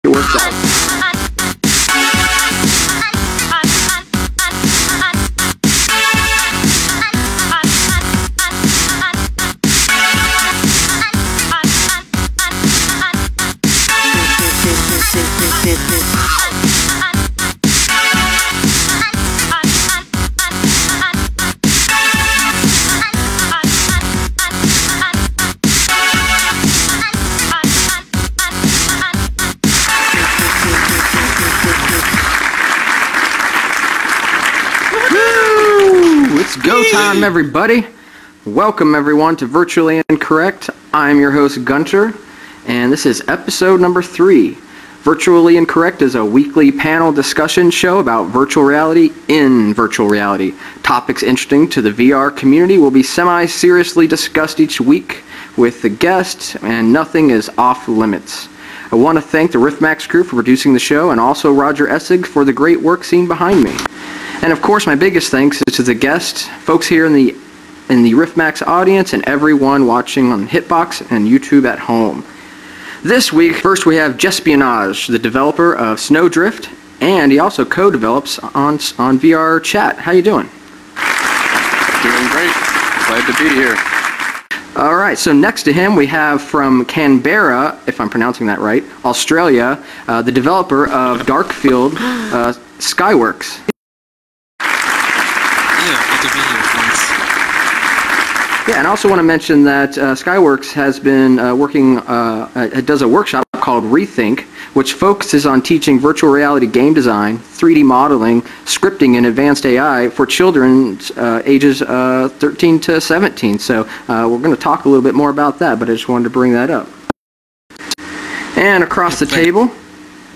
it works out. Go time, everybody. Welcome, everyone, to Virtually Incorrect. I'm your host, Gunter, and this is episode number 3. Virtually Incorrect is a weekly panel discussion show about virtual reality in virtual reality. Topics interesting to the VR community will be semi-seriously discussed each week with the guests, and nothing is off limits. I want to thank the Riftmax crew for producing the show, and also Razer S for the great work seen behind me. And of course, my biggest thanks is to the guests, folks here in the Riftmax audience, and everyone watching on Hitbox and YouTube at home. This week, first we have Jespionage, the developer of Snowdrift, and he also co-develops on VR Chat. How you doing? Doing great. Glad to be here. All right, so next to him we have from Canberra, if I'm pronouncing that right, Australia, the developer of Darkfield, Skyworkxx. Yeah, and I also want to mention that Skyworkxx has been it does a workshop called Rethink, which focuses on teaching virtual reality game design, 3D modeling, scripting, and advanced AI for children ages 13 to 17. So we're going to talk a little bit more about that, but I just wanted to bring that up. And across the table,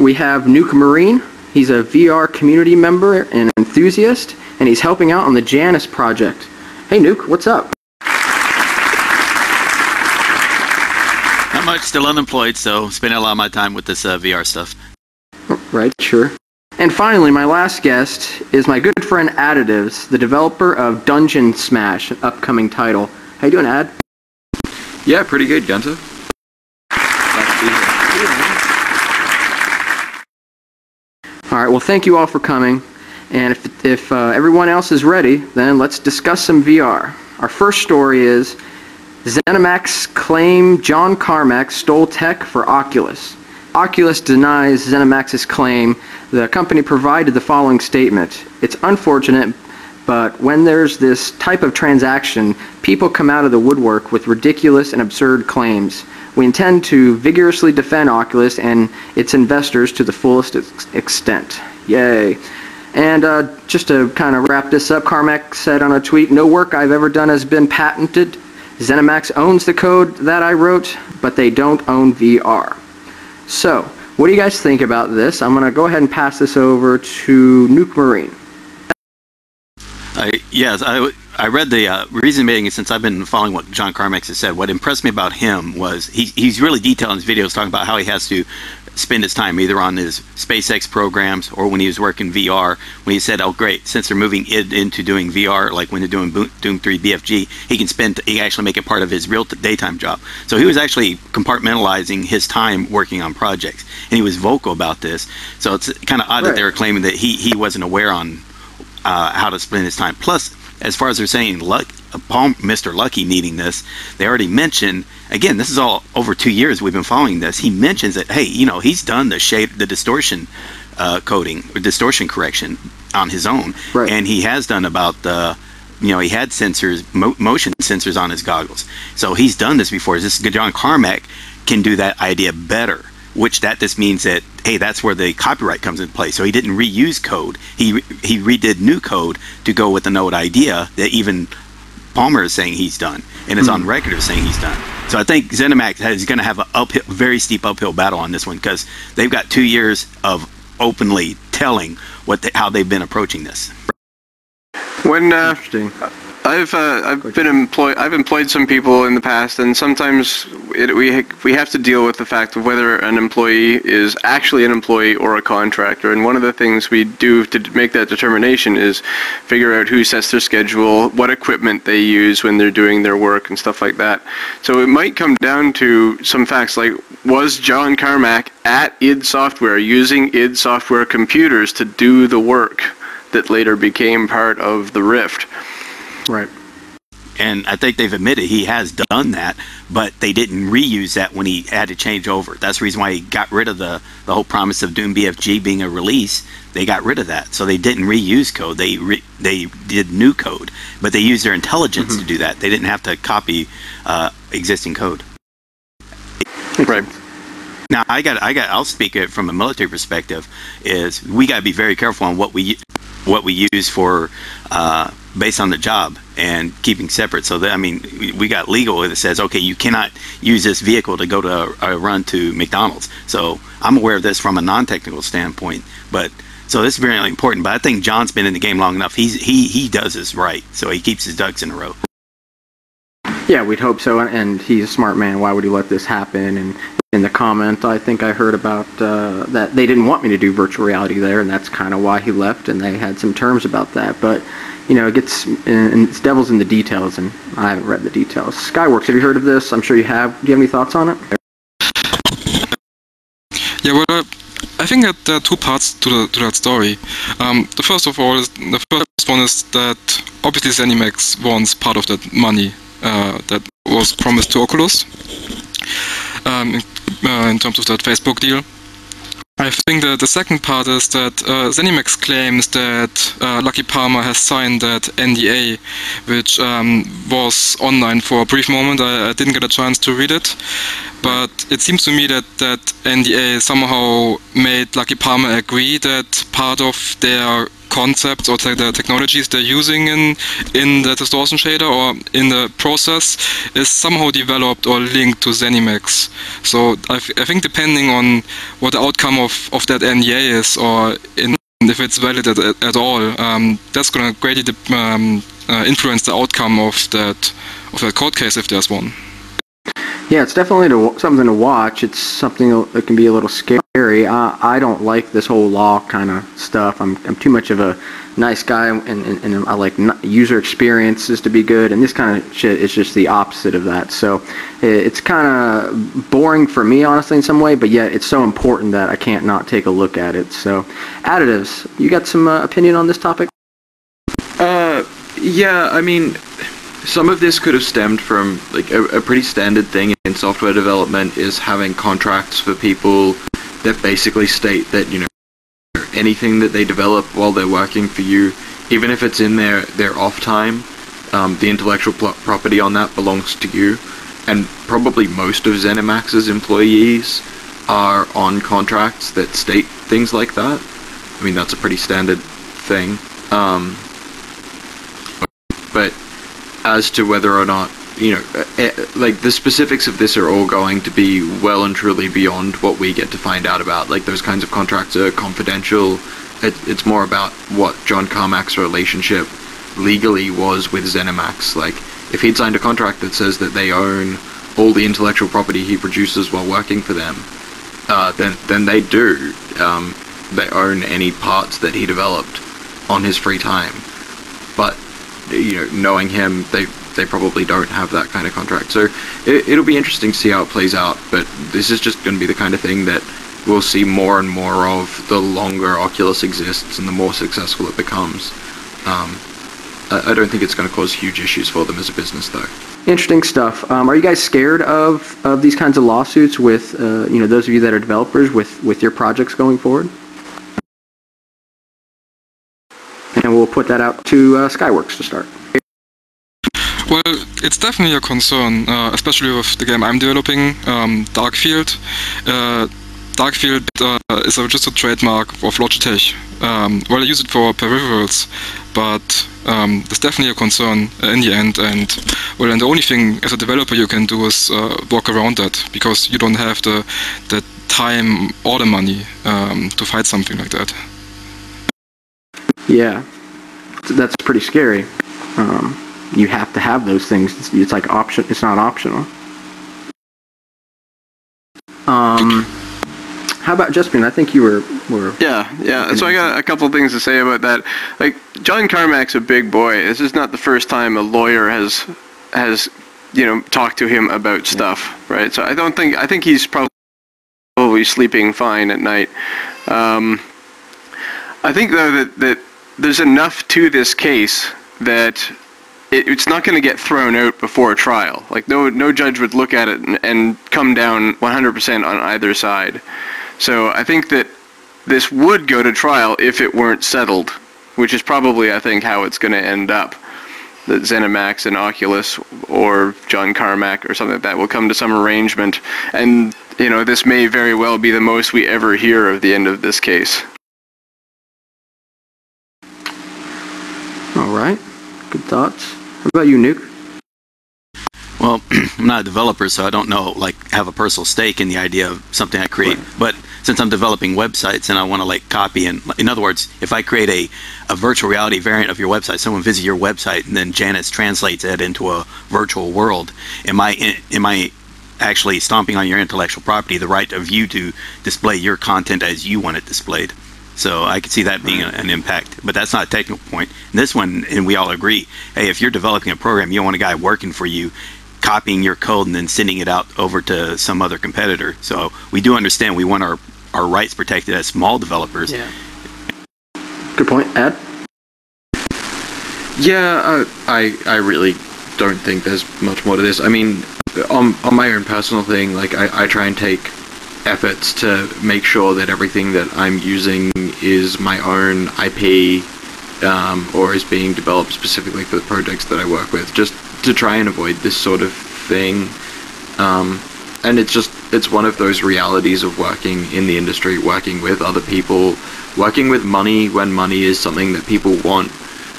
we have NukeMarine. He's a VR community member and enthusiast, and he's helping out on the Janus project. Hey, Nuke, what's up? Not much, still unemployed, so spending a lot of my time with this VR stuff. Right, sure. And finally, my last guest is my good friend Additives, the developer of Dungeon Smash, an upcoming title. How you doing, Ad? Yeah, pretty good, Gunter. Glad to be here. All right, well, thank you all for coming. And if everyone else is ready, then let's discuss some VR. Our first story is Zenimax claim John Carmack stole tech for Oculus. Oculus denies Zenimax's claim. The company provided the following statement. It's unfortunate, but when there's this type of transaction, people come out of the woodwork with ridiculous and absurd claims. We intend to vigorously defend Oculus and its investors to the fullest extent. Yay. And just to kind of wrap this up, Carmack said on a tweet, "No work I've ever done has been patented. Zenimax owns the code that I wrote, but they don't own VR." So, what do you guys think about this? I'm going to go ahead and pass this over to NukeMarine. Yes, I read the reason being, since I've been following what John Carmack has said, what impressed me about him was he's really detailed in his videos talking about how he has to spend his time either on his SpaceX programs or when he was working VR, when he said, oh great, since they're moving it into doing VR, like when they're doing Doom 3 BFG, he can actually make it part of his real daytime job. So he was actually compartmentalizing his time working on projects, and he was vocal about this. So it's kind of odd that they were claiming that he wasn't aware on how to spend his time. Plus, as far as they're saying, Mr. Lucky needing this, they already mentioned, again, this is all over 2 years we've been following this, he mentions that, hey, you know, he's done the distortion coding, or distortion correction on his own, and he has done about the, you know, he had sensors, motion sensors on his goggles. So he's done this before. This John Carmack can do that idea better, which this means that, hey, that's where the copyright comes into play. So he didn't reuse code. He redid new code to go with the node idea that even Palmer is saying he's done, and is on record of saying he's done. So I think Zenimax is going to have a very steep uphill battle on this one, because they've got 2 years of openly telling how they've been approaching this. When I've employed some people in the past, and sometimes we have to deal with the fact of whether an employee is actually an employee or a contractor. And one of the things we do to make that determination is figure out who sets their schedule, what equipment they use when they're doing their work, and stuff like that. So it might come down to some facts like, was John Carmack at id Software using id Software computers to do the work that later became part of the Rift? Right. And I think they've admitted he has done that, but they didn't reuse that when he had to change over. That's the reason why he got rid of the whole promise of Doom BFG being a release. They got rid of that. So they didn't reuse code. They did new code, but they used their intelligence to do that. They didn't have to copy existing code. Right. Now I'll speak it from a military perspective. Is we got to be very careful on what we use for based on the job and keeping separate. So that, I mean, we got legal that says, okay, you cannot use this vehicle to go to a run to McDonald's. So I'm aware of this from a non-technical standpoint, but so this is very important. But I think John's been in the game long enough. He does this right, so he keeps his ducks in a row. Yeah, we'd hope so, and he's a smart man. Why would he let this happen? And in the comment, I think I heard about that they didn't want me to do virtual reality there, and that's kind of why he left, and they had some terms about that. But, you know, it's devil's in the details, and I haven't read the details. Skyworkxx, have you heard of this? I'm sure you have. Do you have any thoughts on it? Yeah, well, I think that there are two parts to that story. The first one is that obviously Zenimax wants part of that money that was promised to Oculus in terms of that Facebook deal. I think that the second part is that Zenimax claims that Lucky Palmer has signed that NDA, which was online for a brief moment. I didn't get a chance to read it, but it seems to me that that NDA somehow made Lucky Palmer agree that part of their concepts or the technologies they're using in the distortion shader or in the process is somehow developed or linked to Zenimax. So I think depending on what the outcome of that NDA is, or if it's valid at all, that's going to greatly influence the outcome of that court case if there's one. Yeah, it's definitely something to watch. It's something that can be a little scary. I don't like this whole law kind of stuff. I'm too much of a nice guy, and I like user experiences to be good, and this kind of shit is just the opposite of that. So it's kind of boring for me, honestly, in some way, but yet it's so important that I can't not take a look at it. So, Additives, you got some opinion on this topic? Yeah, I mean, some of this could have stemmed from like a pretty standard thing in software development is having contracts for people that basically state that, you know, anything that they develop while they're working for you, even if it's in their off time, the intellectual property on that belongs to you. And probably most of Zenimax's employees are on contracts that state things like that. I mean, that's a pretty standard thing. But as to whether or not, you know, like the specifics of this are all going to be well and truly beyond what we get to find out about. Like those kinds of contracts are confidential. It's more about what John Carmack's relationship legally was with Zenimax. Like if he'd signed a contract that says that they own all the intellectual property he produces while working for them, then they do. They own any parts that he developed on his free time. But you know, knowing him, they probably don't have that kind of contract. So it'll be interesting to see how it plays out, but this is just going to be the kind of thing that we'll see more and more of the longer Oculus exists and the more successful it becomes. I don't think it's going to cause huge issues for them as a business, though. Interesting stuff. Are you guys scared of these kinds of lawsuits with, you know, those of you that are developers with your projects going forward? And we'll put that out to Skyworkxx to start. Well, it's definitely a concern, especially with the game I'm developing, Darkfield. Darkfield is just a trademark of Logitech. Well, I use it for peripherals, but there's definitely a concern in the end. And well, and the only thing as a developer you can do is work around that, because you don't have the time or the money to fight something like that. Yeah, that's pretty scary. you have to have those things. It's like option. It's not optional. How about Jespionage? I think you were. Yeah. So I got a couple things to say about that. Like, John Carmack's a big boy. This is not the first time a lawyer has talked to him about stuff, right? So I think he's probably sleeping fine at night. I think though that there's enough to this case that it's not going to get thrown out before a trial. Like, no judge would look at it and come down 100% on either side. So I think that this would go to trial if it weren't settled, which is probably, I think, how it's going to end up. That Zenimax and Oculus or John Carmack or something like that will come to some arrangement, and this may very well be the most we ever hear of the end of this case. All right, good thoughts. How about you, Nuke? Well, I'm not a developer, so I don't have a personal stake in the idea of something I create. Right. But since I'm developing websites and I want to copy, and in other words, if I create a virtual reality variant of your website, someone visits your website and then Janice translates it into a virtual world, am I actually stomping on your intellectual property, the right of you to display your content as you want it displayed? So I could see that being an impact, but that's not a technical point. And this one, and we all agree, hey, if you're developing a program, you don't want a guy working for you, copying your code and then sending it out over to some other competitor. So we do understand we want our rights protected as small developers. Yeah. Good point. Ed? Yeah, I really don't think there's much more to this. I mean, on my own personal thing, I try and take efforts to make sure that everything that I'm using is my own IP, or is being developed specifically for the projects that I work with, just to try and avoid this sort of thing. And it's one of those realities of working in the industry, working with other people, working with money when money is something that people want.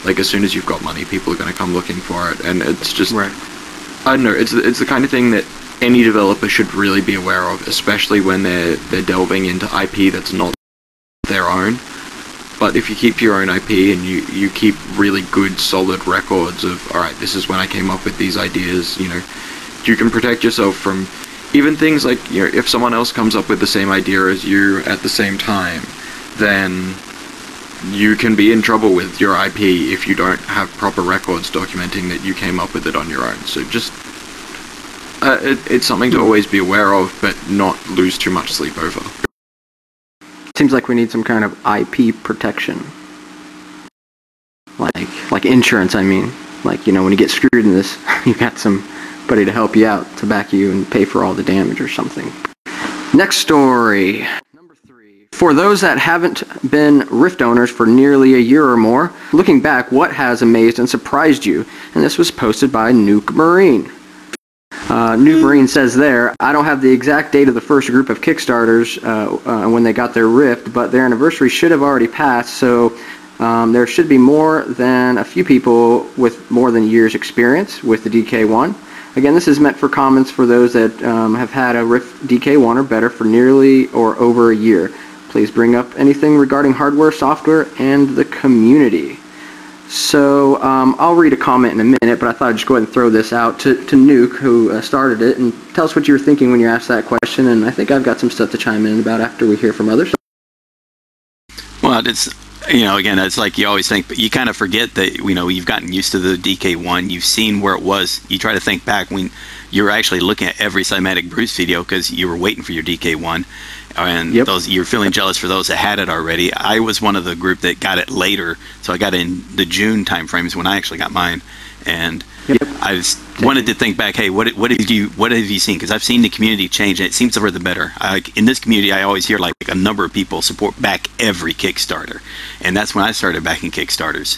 Like, as soon as you've got money, people are going to come looking for it, and it's just, right. I don't know, it's the kind of thing that any developer should really be aware of, especially when they're delving into IP that's not their own. But if you keep your own IP and you keep really good, solid records of, alright, this is when I came up with these ideas, you can protect yourself from even things like, if someone else comes up with the same idea as you at the same time, then you can be in trouble with your IP if you don't have proper records documenting that you came up with it on your own. So just, it's something to always be aware of, but not lose too much sleep over. Seems like we need some kind of IP protection. Like insurance, I mean. When you get screwed in this, you got somebody to help you out, to back you and pay for all the damage or something. Next story. Number 3. For those that haven't been Rift owners for nearly a year or more, looking back, what has amazed and surprised you? And this was posted by NukeMarine. NukeMarine says there, I don't have the exact date of the first group of Kickstarters when they got their Rift, but their anniversary should have already passed, so there should be more than a few people with more than a year's experience with the DK1. Again, this is meant for comments for those that have had a Rift DK1 or better for nearly or over a year. Please bring up anything regarding hardware, software, and the community. So I'll read a comment in a minute, but I thought I'd just go ahead and throw this out to Nuke, who started it, and tell us what you were thinking when you asked that question, and I think I've got some stuff to chime in about after we hear from others. Well, it's, again, it's like you always think, but you kind of forget that, you've gotten used to the DK1, you've seen where it was, you try to think back when you're actually looking at every Cymatic Bruce video because you were waiting for your DK1. And yep. You're feeling jealous for those that had it already. I was one of the group that got it later, so I got it in the June time frames when I actually got mine. And yep. I just wanted to think back, hey, what have you seen? Because I've seen the community change, and it seems for the better. In this community, I always hear a number of people support back every Kickstarter, and that's when I started backing Kickstarters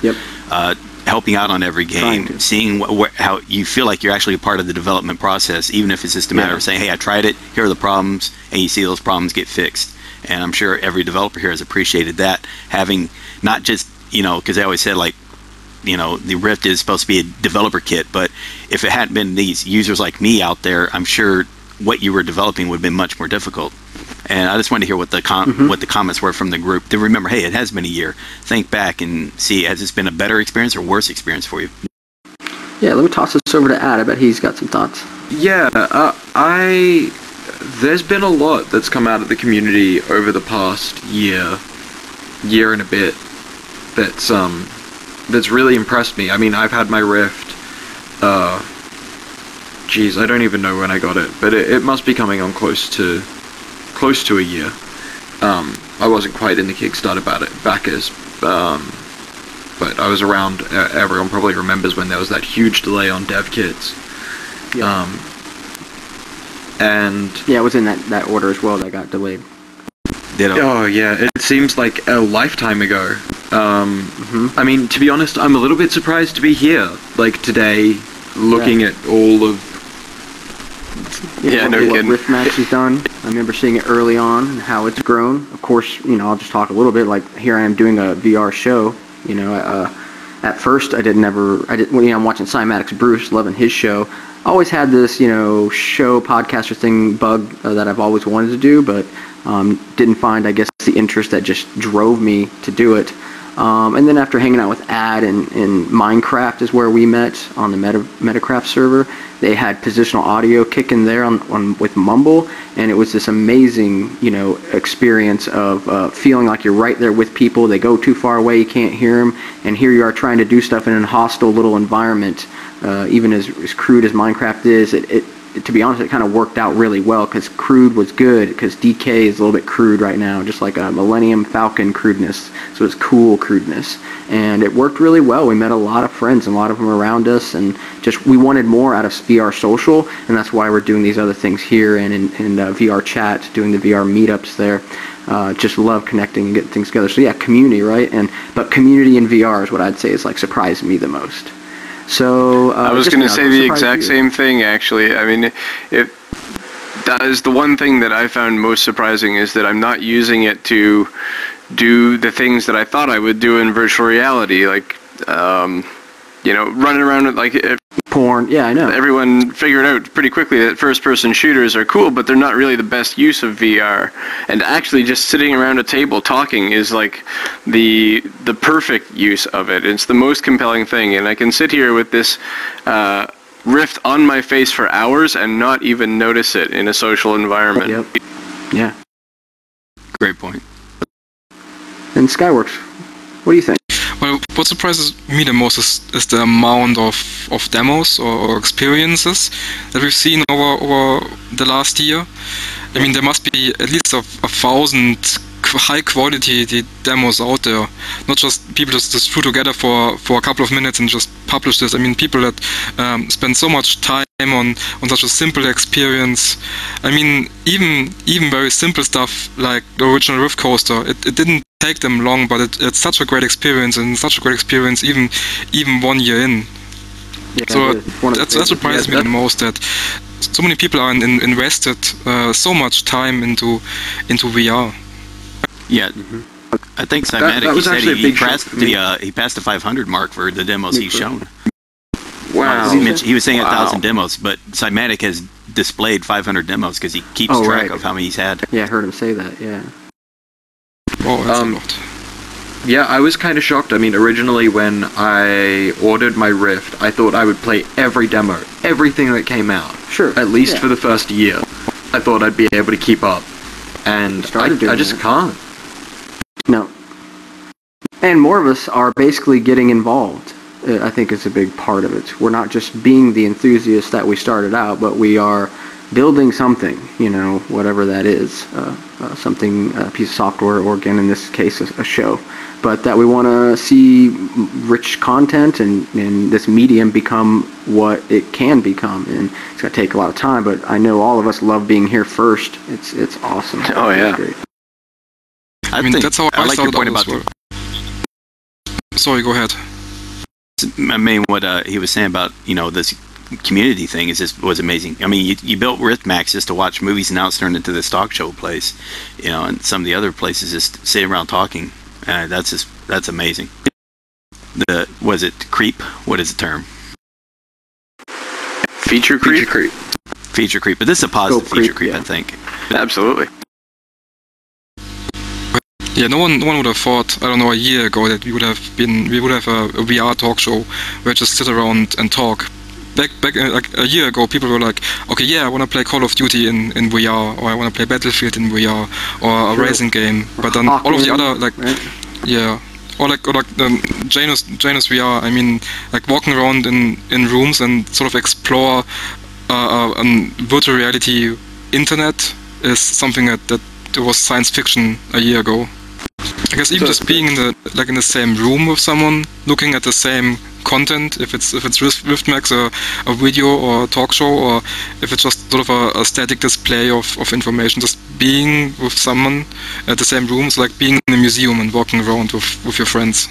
Yep. Helping out on every game, seeing how you feel like you're actually a part of the development process, even if it's just a matter of saying, hey, I tried it, here are the problems, and you see those problems get fixed. And I'm sure every developer here has appreciated that, having not just, because they always said, the Rift is supposed to be a developer kit, but if it hadn't been these users like me out there, I'm sure what you were developing would have been much more difficult. And I just wanted to hear what the what the comments were from the group. To remember, hey, it has been a year. Think back and see, has this been a better experience or worse experience for you? Yeah, let me toss this over to Ad. I bet he's got some thoughts. Yeah, there's been a lot that's come out of the community over the past year and a bit that's really impressed me. I mean, I've had my Rift, geez, I don't even know when I got it, but it must be coming on close to a year. I wasn't quite in the Kickstarter backers, but I was around. Everyone probably remembers when there was that huge delay on dev kits. Yeah. And yeah, it was in that order as well that got delayed. Oh yeah, it seems like a lifetime ago. I mean, to be honest, I'm a little bit surprised to be here, like today, looking at all of. Yeah, no kidding. What Riftmax has done. I remember seeing it early on and how it's grown. Of course, I'll just talk a little bit. Like here I am doing a VR show. At first I'm watching Cymatics Bruce, loving his show. I always had this, show podcaster thing bug that I've always wanted to do, but didn't find, I guess, the interest that just drove me to do it. And then after hanging out with Ad and Minecraft is where we met on the Metacraft server. They had positional audio kicking there with Mumble, and it was this amazing, experience of feeling like you're right there with people. They go too far away, you can't hear them, and here you are trying to do stuff in a hostile little environment. Even as crude as Minecraft is, it to be honest, it kind of worked out really well because crude was good because DK is a little bit crude right now, just like a Millennium Falcon crudeness. So it's cool crudeness, and it worked really well. We met a lot of friends, and a lot of them around us, and just we wanted more out of VR Social, and that's why we're doing these other things here and in VR Chat, doing the VR meetups there. Just love connecting and getting things together. So yeah, community, right? But community in VR is what I'd say is like surprised me the most. So I was going to say the exact same thing, actually. I mean, that is the one thing that I found most surprising, is that I'm not using it to do the things that I thought I would do in virtual reality, like running around with porn. Yeah, I know. Everyone figured out pretty quickly that first-person shooters are cool, but they're not really the best use of VR. And actually, just sitting around a table talking is like the perfect use of it. It's the most compelling thing, and I can sit here with this Rift on my face for hours and not even notice it in a social environment. Yep. Yeah. Great point. And Skyworkxx, what do you think? Well, what surprises me the most is the amount of demos or experiences that we've seen over the last year. I mean, there must be at least 1,000 high-quality demos out there. Not just people just threw together for a couple of minutes and just publish this. I mean, people that spend so much time on such a simple experience. I mean, even very simple stuff like the original Rift Coaster, it didn't take them long, but it's such a great experience, and such a great experience even 1 year in. Yeah, so that surprises me the most, that so many people are invested so much time into VR. Yeah, I think Cymatics said he passed the 500 mark for the demos he's shown. Wow. He was saying 1,000 demos, but Cymatic has displayed 500 demos because he keeps track of how many he's had. Yeah, I heard him say that, yeah. Oh, that's a lot. Yeah, I was kind of shocked. I mean, originally when I ordered my Rift, I thought I would play every demo, everything that came out. Sure. At least for the first year. I thought I'd be able to keep up. And I just can't. No. And more of us are basically getting involved. I think is a big part of it. We're not just being the enthusiasts that we started out, but we are building something, whatever that is, something, a piece of software, or again, in this case, a show. But that we want to see rich content and this medium become what it can become. And it's going to take a lot of time, but I know all of us love being here first. It's awesome. Oh, yeah. Great. I mean, that's how I like your started point out about Sorry, go ahead. I mean, what he was saying about, this community thing was amazing. I mean, you built Riftmax just to watch movies, and now it's turned into this talk show place, and some of the other places just sitting around talking. That's amazing. Was it creep? What is the term? Feature creep? Feature creep. But this is a positive feature creep, yeah. I think. Absolutely. Yeah, no one would have thought, I don't know, a year ago that we would have a VR talk show where just sit around and talk. Back like a year ago, people were like, okay, yeah, I want to play Call of Duty in VR, or I want to play Battlefield in VR, or a racing game. But then all of the other, like, right? Yeah, or like Janus VR. I mean, like walking around in rooms and sort of explore virtual reality internet is something that was science fiction a year ago. I guess even just being in the same room with someone, looking at the same content, if it's Riftmax, a video or a talk show, or if it's just sort of a static display of information, just being with someone at the same room is like being in a museum and walking around with your friends.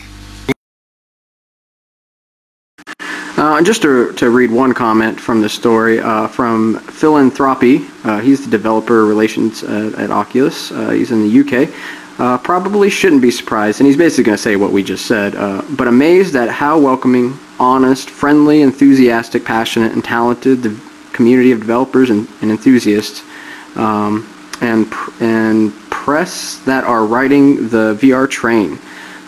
Just to read one comment from the story from Philanthropy. He's the developer relations at Oculus. He's in the UK. Probably shouldn't be surprised, and he's basically going to say what we just said, but amazed at how welcoming, honest, friendly, enthusiastic, passionate, and talented the community of developers and enthusiasts and press that are riding the VR train.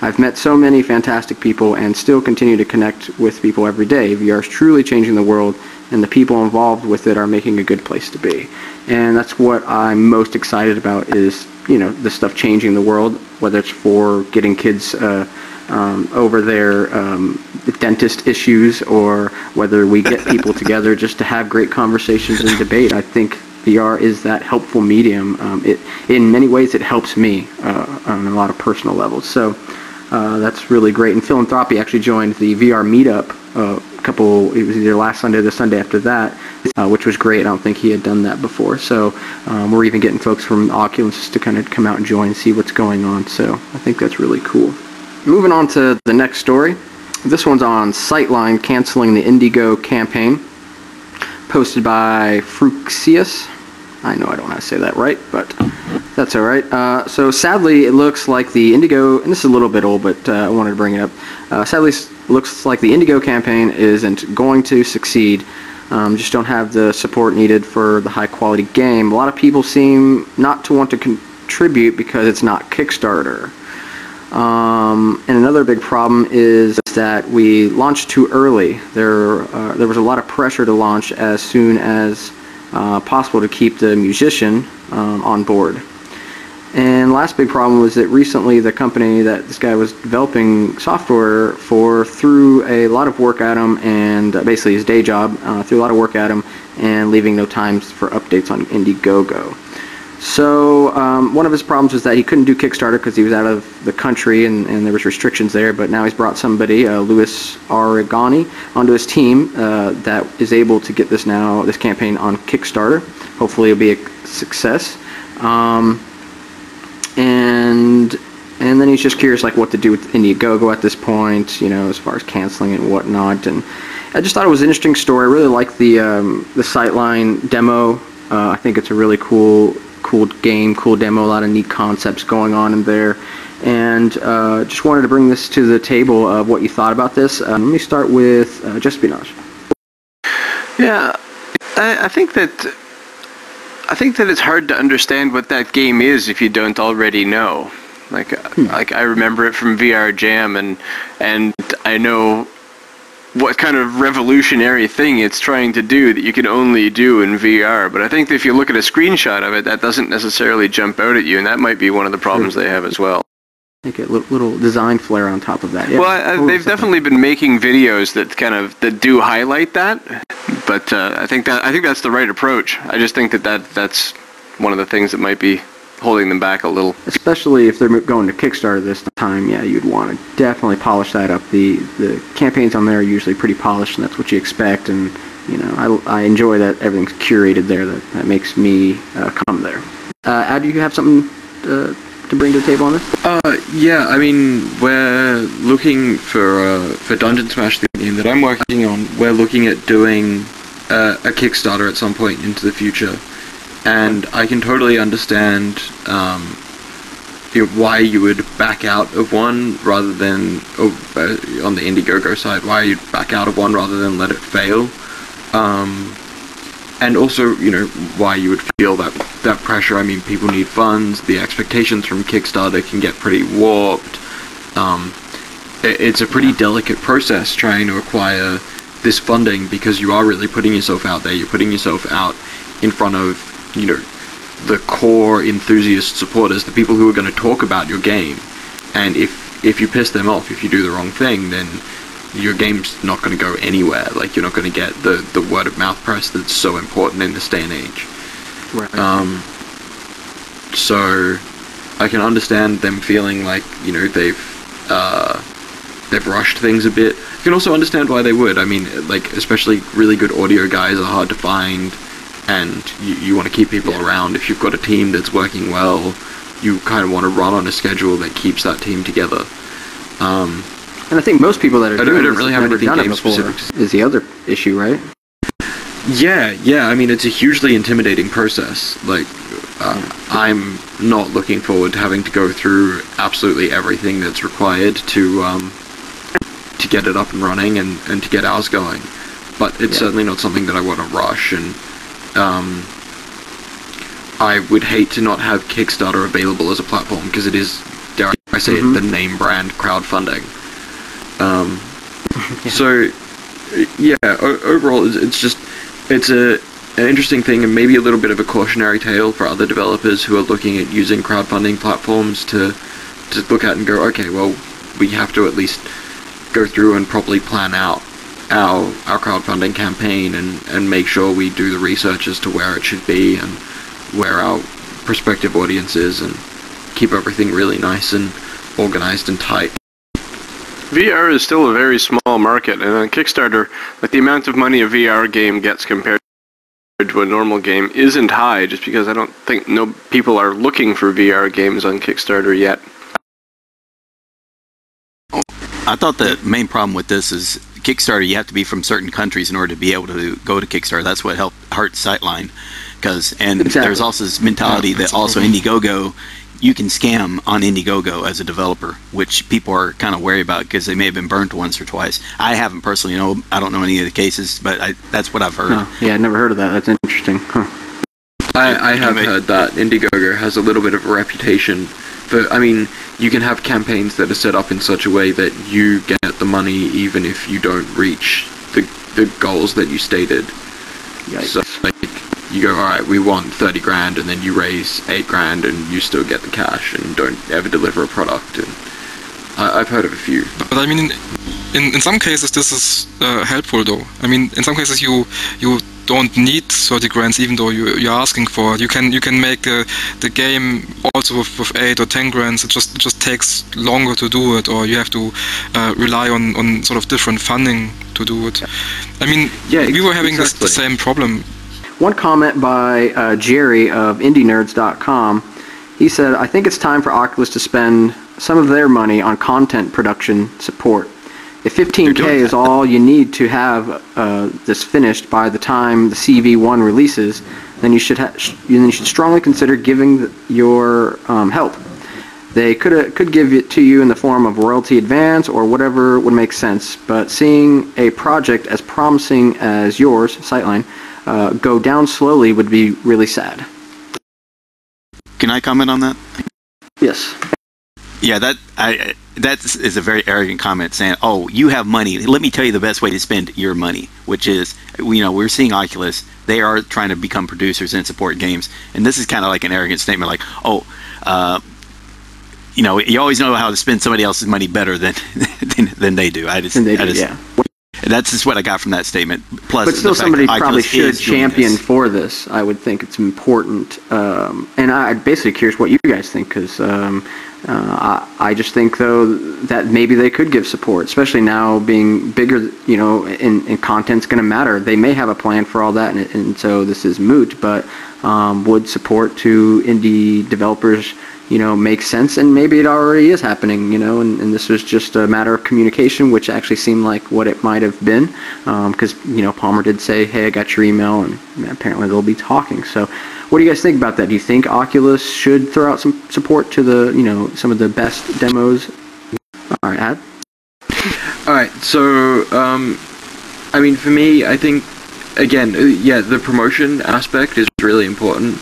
I've met so many fantastic people and still continue to connect with people every day. VR is truly changing the world, and the people involved with it are making a good place to be. And that's what I'm most excited about is, you know, this stuff changing the world, whether it's for getting kids over their dentist issues, or whether we get people together just to have great conversations and debate. I think VR is that helpful medium. In many ways, it helps me on a lot of personal levels. So that's really great. And Philanthropy actually joined the VR meetup it was either last Sunday or the Sunday after that, which was great. I don't think he had done that before. So we're even getting folks from Oculus to kind of come out and join and see what's going on. So I think that's really cool. Moving on to the next story. This one's on Sightline canceling the Indiegogo campaign, posted by Fruxius. I know I don't know how to say that right, but that's all right. So sadly, it looks like the Indiegogo, and this is a little bit old, but I wanted to bring it up. Sadly, it looks like the Indiegogo campaign isn't going to succeed. Just don't have the support needed for the high-quality game. A lot of people seem not to want to contribute because it's not Kickstarter. And another big problem is that we launched too early. There was a lot of pressure to launch as soon as possible to keep the musician on board. And last big problem was that recently the company that this guy was developing software for threw a lot of work at him, and basically his day job, threw a lot of work at him and leaving no time for updates on Indiegogo. So one of his problems was that he couldn't do Kickstarter because he was out of the country and there was restrictions there, but now he's brought somebody, Louis Aragani, onto his team that is able to get this campaign on Kickstarter. Hopefully it'll be a success. And then he's just curious like what to do with Indiegogo at this point, you know, as far as canceling it and whatnot. And I just thought it was an interesting story. I really like the Sightline demo. I think it's a really cool game, cool demo, a lot of neat concepts going on in there. And just wanted to bring this to the table of what you thought about this. Let me start with Jespionage. Yeah, I think that it's hard to understand what that game is if you don't already know. Like I remember it from VR Jam, and I know what kind of revolutionary thing it's trying to do that you can only do in VR. But I think that if you look at a screenshot of it, that doesn't necessarily jump out at you, and that might be one of the problems they have as well. Make a little design flair on top of that. Yeah, well, they've definitely been making videos that do highlight that, but I think that's the right approach. I just think that's one of the things that might be holding them back a little. Especially if they're going to Kickstarter this time, yeah, you'd want to definitely polish that up. The campaigns on there are usually pretty polished, and that's what you expect. And you know, I enjoy that everything's curated there. That makes me come there. Ad, do you have something to bring to the table on this? Yeah, I mean, we're looking for Dungeon Smash, the game that I'm working on. We're looking at doing a Kickstarter at some point into the future, and I can totally understand why you would back out of one rather than on the Indiegogo side, why you'd back out of one rather than let it fail. and also, you know, why you would feel that pressure. I mean, people need funds. The expectations from Kickstarter can get pretty warped. It's a pretty delicate process trying to acquire this funding, because you are really putting yourself out there. You're putting yourself out in front of, you know, the core enthusiast supporters, the people who are going to talk about your game. And if you piss them off, if you do the wrong thing, then your game's not going to go anywhere. Like, you're not going to get the word of mouth press that's so important in this day and age. Right. So I can understand them feeling like, you know, they've rushed things a bit. I can also understand why they would. I mean, like, especially really good audio guys are hard to find, and you want to keep people around. If you've got a team that's working well, you kind of want to run on a schedule that keeps that team together. And I think most people that are doing this really have have never done it game before, specific. is the other issue, right? Yeah, I mean, it's a hugely intimidating process. Like, I'm not looking forward to having to go through absolutely everything that's required to get it up and running and to get ours going. But it's certainly not something that I want to rush, and I would hate to not have Kickstarter available as a platform, because it is, dare I say it, the name brand crowdfunding. So, yeah, overall, it's an interesting thing, and maybe a little bit of a cautionary tale for other developers who are looking at using crowdfunding platforms to look at and go, okay, well, we have to at least go through and properly plan out our crowdfunding campaign and make sure we do the research as to where it should be and where our prospective audience is, and keep everything really nice and organized and tight. VR is still a very small market, and on Kickstarter, like, the amount of money a VR game gets compared to a normal game isn't high, just because I don't think people are looking for VR games on Kickstarter yet. I thought the main problem with this is Kickstarter, you have to be from certain countries in order to be able to go to Kickstarter. That's what hurt Sightline. There's also this mentality that also Indiegogo, you can scam on Indiegogo as a developer, which people are kind of wary about because they may have been burnt once or twice. I haven't personally, I don't know any of the cases, but that's what I've heard. Oh, yeah, I've never heard of that. That's interesting. Huh. I have heard that Indiegogo has a little bit of a reputation for, I mean, you can have campaigns that are set up in such a way that you get the money even if you don't reach the goals that you stated. Yikes. So, like, you go, alright, we want 30 grand, and then you raise 8 grand, and you still get the cash, and don't ever deliver a product. And I've heard of a few. But I mean, in some cases this is helpful though. I mean, in some cases you don't need 30 grand even though you're asking for it. You can make the game also with 8 or 10 grand. It just takes longer to do it, or you have to rely on sort of different funding to do it. I mean, we were having the same problem. One comment by Jerry of IndieNerds.com. He said, I think it's time for Oculus to spend some of their money on content production support. If 15K is all you need to have this finished by the time the CV1 releases, then you should strongly consider giving your help. They could give it to you in the form of royalty advance or whatever would make sense, but seeing a project as promising as yours, Sightline, go down slowly would be really sad. Can I comment on that? Yes. Yeah, that is a very arrogant comment, saying, "Oh, you have money. Let me tell you the best way to spend your money," which is, we're seeing Oculus. They are trying to become producers and support games, and this is kind of like an arrogant statement, like, "Oh, you always know how to spend somebody else's money better than they do." Yeah. That's just what I got from that statement. Plus, but still, somebody probably should champion for this. I would think it's important, and I'm basically curious what you guys think, because I just think though that maybe they could give support, especially now being bigger. And content's going to matter. They may have a plan for all that, and so this is moot. But would support to indie developers makes sense, and maybe it already is happening, and this was just a matter of communication, which actually seemed like what it might have been, because, Palmer did say, hey, I got your email, and apparently they'll be talking. So what do you guys think about that? Do you think Oculus should throw out some support to the, some of the best demos? All right, Ad? Alright, so, I mean, for me, I think again, yeah, the promotion aspect is really important,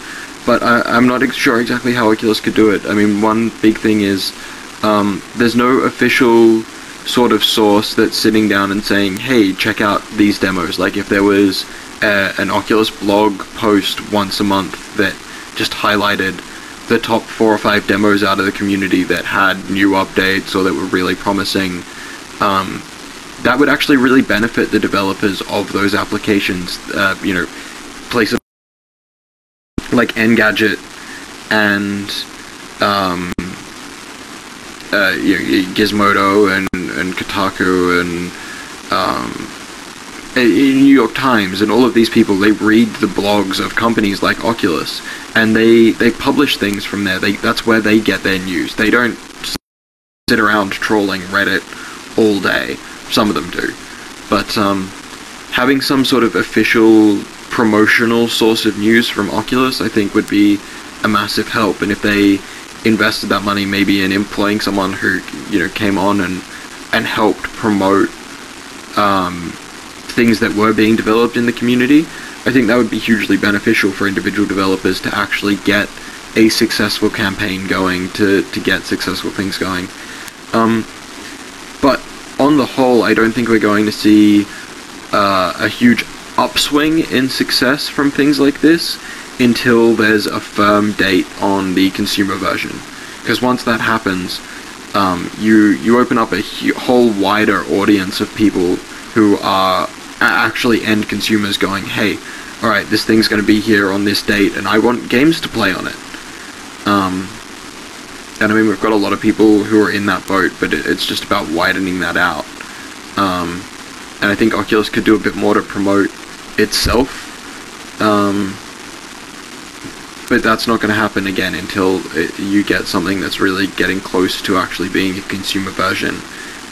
but I'm not sure exactly how Oculus could do it. I mean, one big thing is there's no official sort of source that's sitting down and saying, hey, check out these demos. Like if there was an Oculus blog post once a month that just highlighted the top 4 or 5 demos out of the community that had new updates or that were really promising, that would actually really benefit the developers of those applications. You know, places like Engadget and Gizmodo and Kotaku and New York Times and all of these people, they read the blogs of companies like Oculus, and they publish things from there. That's where they get their news. They don't sit around trolling Reddit all day. Some of them do. But having some sort of official promotional source of news from Oculus, I think, would be a massive help. And if they invested that money maybe in employing someone who, you know, came on and helped promote things that were being developed in the community, I think that would be hugely beneficial for individual developers to actually get a successful campaign going, to get successful things going. But on the whole, I don't think we're going to see a huge upswing in success from things like this until there's a firm date on the consumer version. Because once that happens, you open up a whole wider audience of people who are actually end consumers going, hey, alright, this thing's going to be here on this date, and I want games to play on it. And I mean, we've got a lot of people who are in that boat, but it's just about widening that out. And I think Oculus could do a bit more to promote itself. But that's not going to happen again until you get something that's really getting close to actually being a consumer version,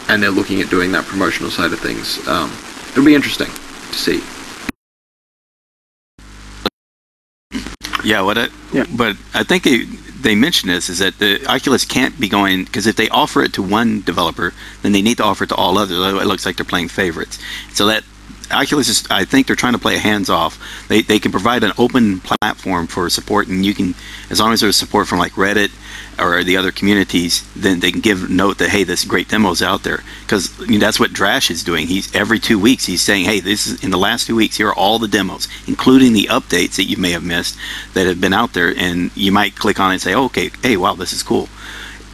and they're looking at doing that promotional side of things. It'll be interesting to see. Yeah, but I think they mentioned this, is that the Oculus can't be going, because if they offer it to one developer, then they need to offer it to all others. Otherwise it looks like they're playing favorites. So that Oculus is, I think they're trying to play hands off. They can provide an open platform for support, and you can, as long as there's support from like Reddit or the other communities, then they can give note that, hey, this great demo's out there. Because that's what Drash is doing. He's every 2 weeks he's saying, hey, this is in the last 2 weeks, here are all the demos, including the updates that you may have missed that have been out there, and you might click on it and say, oh, okay, hey, wow, this is cool.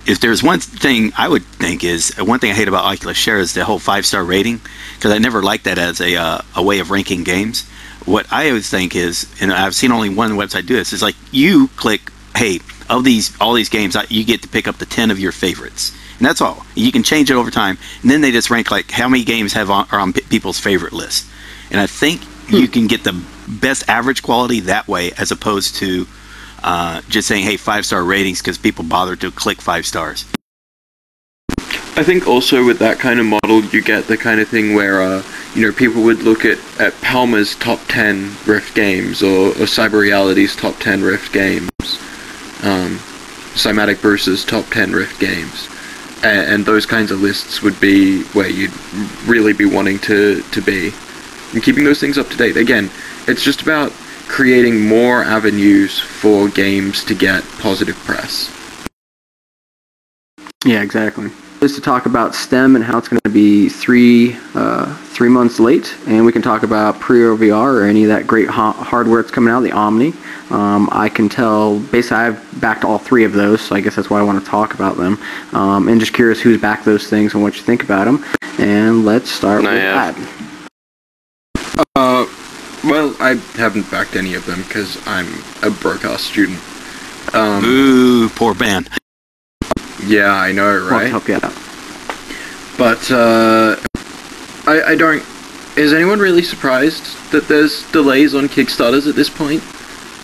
If there's one thing I would think is, one thing I hate about Oculus Share is the whole 5-star rating, because I never liked that as a way of ranking games. What I always think is, and I've seen only one website do this, is like you click, hey, of all these games, you get to pick up the 10 of your favorites, and that's all. You can change it over time, and then they just rank like how many games are on people's favorite list. And I think you can get the best average quality that way, as opposed to just saying, hey, 5-star ratings, because people bother to click 5 stars. I think also with that kind of model, you get the kind of thing where people would look at Palmer's top 10 Rift games, or Cyber Reality's top 10 Rift games, Cymatic Bruce's top 10 Rift games, and those kinds of lists would be where you'd really be wanting to be, and keeping those things up to date. Again, it's just about creating more avenues for games to get positive press. Yeah, exactly. Just to talk about STEM and how it's going to be 3 months late, and we can talk about pre-order VR or any of that great hardware that's coming out, the Omni. I can tell, basically I've backed all 3 of those, so I guess that's why I want to talk about them. And just curious who's backed those things and what you think about them. And let's start with that. Well, I haven't backed any of them because I'm a broke-ass student. Ooh, poor Ben. Yeah, I know, right? I'll help you out. But, I don't... Is anyone really surprised that there's delays on Kickstarters at this point?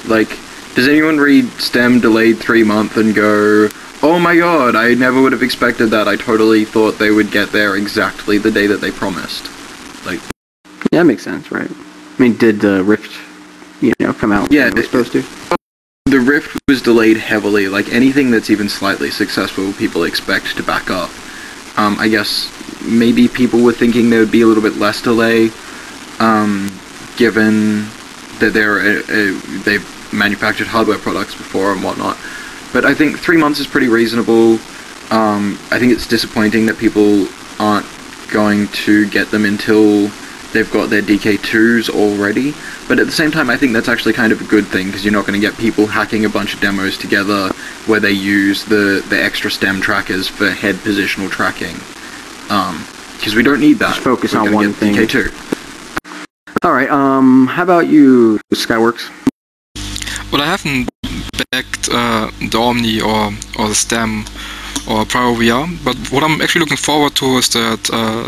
Like, does anyone read STEM delayed 3 months and go, oh my god, I never would have expected that. I totally thought they would get there exactly the day that they promised. Like... Yeah, that makes sense, right? I mean, did the Rift, come out when it was supposed to? The Rift was delayed heavily. Like, anything that's even slightly successful, people expect to back up. I guess maybe people were thinking there would be a little bit less delay. given that they've manufactured hardware products before and whatnot. But I think 3 months is pretty reasonable. I think it's disappointing that people aren't going to get them until they've got their DK2s already. But at the same time, I think that's actually kind of a good thing, because you're not going to get people hacking a bunch of demos together where they use the extra stem trackers for head positional tracking. Because we don't need that. Just focus We're on gonna one get thing. DK2. Alright, how about you, Skyworkxx? Well, I haven't backed the Omni or the Stem or Prio VR, but what I'm actually looking forward to is that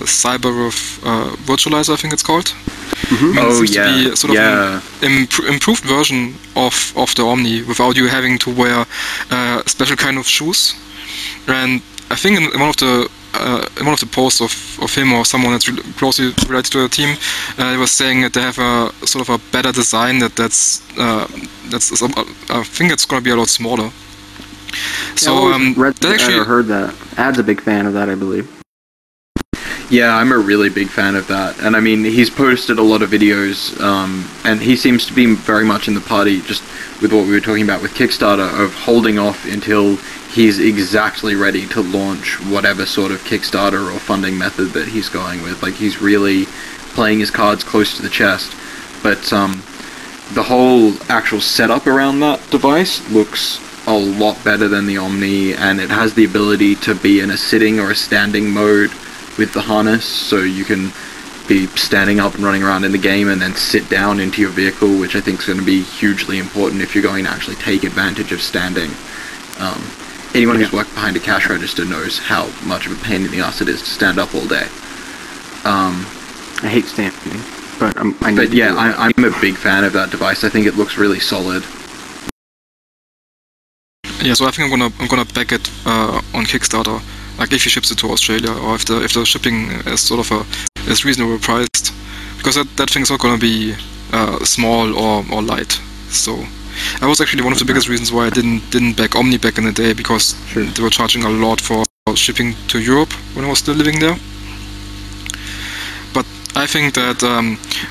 Cyberwolf virtualizer, I think it's called. Mm-hmm. It seems to be sort of an improved version of the Omni without you having to wear a special kind of shoes. And I think in one of the posts of him or someone that's closely related to the team, he was saying that they have a sort of a better design that's I think it's going to be a lot smaller. So I actually heard that. Ad's a big fan of that, I believe. Yeah, I'm a really big fan of that. And I mean, he's posted a lot of videos, and he seems to be very much in the party, just with what we were talking about with Kickstarter, of holding off until he's exactly ready to launch whatever sort of Kickstarter or funding method that he's going with. Like, he's really playing his cards close to the chest. But the whole actual setup around that device looks a lot better than the Omni, and it has the ability to be in a sitting or a standing mode with the harness, so you can be standing up and running around in the game and then sit down into your vehicle, which I think is going to be hugely important if you're going to actually take advantage of standing. Anyone who's worked behind a cash register knows how much of a pain in the ass it is to stand up all day. I hate standing, but I'm a big fan of that device. I think it looks really solid. Yeah, so I think I'm gonna back it on Kickstarter, like if he ships it to Australia, or if the shipping is sort of is reasonably priced, because that thing is not gonna be small or light. So that was actually one of the biggest reasons why I didn't back Omni back in the day, because they were charging a lot for shipping to Europe when I was still living there. But I think that